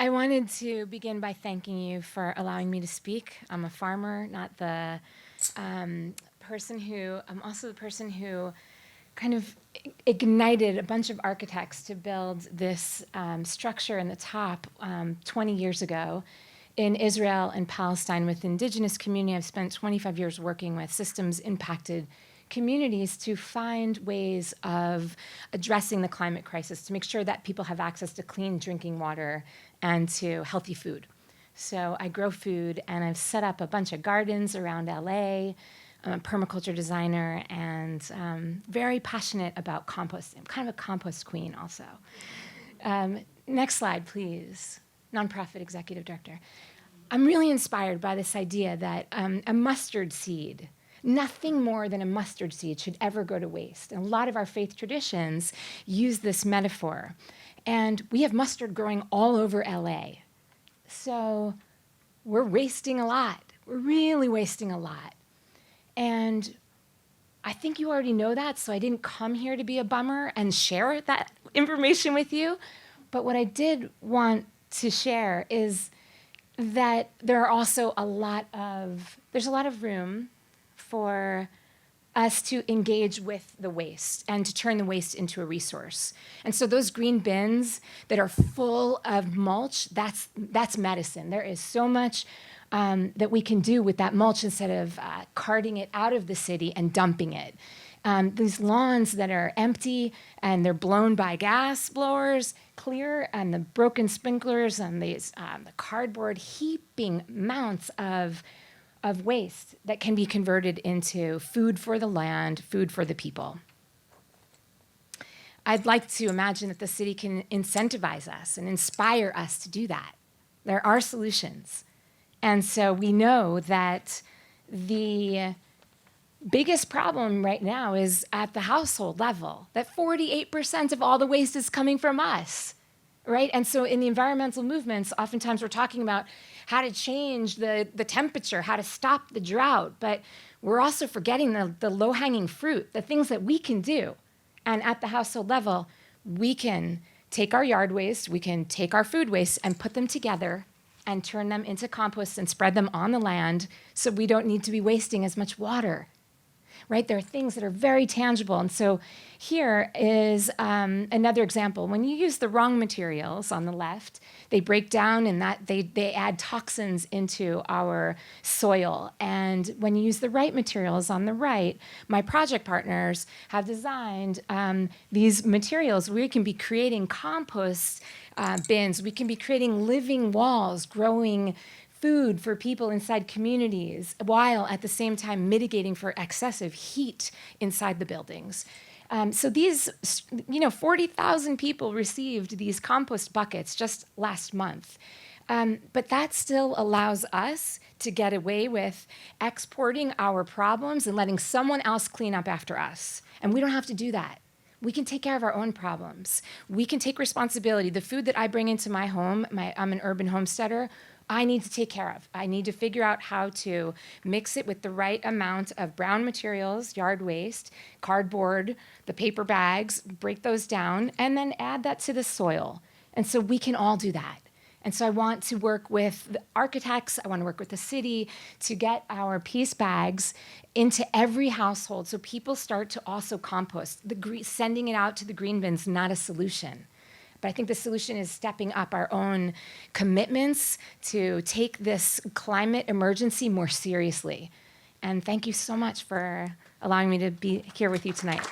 I wanted to begin by thanking you for allowing me to speak. I'm a farmer, not the I'm also the person who kind of ignited a bunch of architects to build this structure in the top 20 years ago in Israel and Palestine with indigenous community. I've spent 25 years working with systems impacted communities to find ways of addressing the climate crisis, to make sure that people have access to clean drinking water and to healthy food. So I grow food, and I've set up a bunch of gardens around LA. I'm a permaculture designer and very passionate about composting. I'm kind of a compost queen also. Next slide, please. Nonprofit executive director. I'm really inspired by this idea that a mustard seed, nothing more than a mustard seed, should ever go to waste. And a lot of our faith traditions use this metaphor. And we have mustard growing all over LA. So we're wasting a lot. We're really wasting a lot. And I think you already know that, so I didn't come here to be a bummer and share that information with you. But what I did want to share is that there's a lot of room for us to engage with the waste and to turn the waste into a resource. And so those green bins that are full of mulch, that's medicine. There is so much that we can do with that mulch instead of carting it out of the city and dumping it. These lawns that are empty and they're blown by gas blowers, clear, and the broken sprinklers and these the cardboard heaping mounts of waste that can be converted into food for the land, food for the people. I'd like to imagine that the city can incentivize us and inspire us to do that. There are solutions. And so we know that the biggest problem right now is at the household level, that 48% of all the waste is coming from us, right? And so in the environmental movements, oftentimes we're talking about how to change the temperature, how to stop the drought, but we're also forgetting the low-hanging fruit, the things that we can do. And at the household level, we can take our yard waste, we can take our food waste and put them together and turn them into compost and spread them on the land so we don't need to be wasting as much water, right? There are things that are very tangible. And so here is another example. When you use the wrong materials on the left, they break down and they add toxins into our soil. And when you use the right materials on the right, my project partners have designed these materials where we can be creating compost bins. We can be creating living walls, growing food for people inside communities, while at the same time mitigating for excessive heat inside the buildings. So these, 40,000 people received these compost buckets just last month. But that still allows us to get away with exporting our problems and letting someone else clean up after us. And we don't have to do that. We can take care of our own problems. We can take responsibility. The food that I bring into my home, I'm an urban homesteader, I need to take care of. I need to figure out how to mix it with the right amount of brown materials, yard waste, cardboard, the paper bags, break those down, and then add that to the soil. And so we can all do that. And so I want to work with the architects, I want to work with the city to get our piece bags into every household so people start to also compost. Sending it out to the green bins, not a solution. But I think the solution is stepping up our own commitments to take this climate emergency more seriously. And thank you so much for allowing me to be here with you tonight.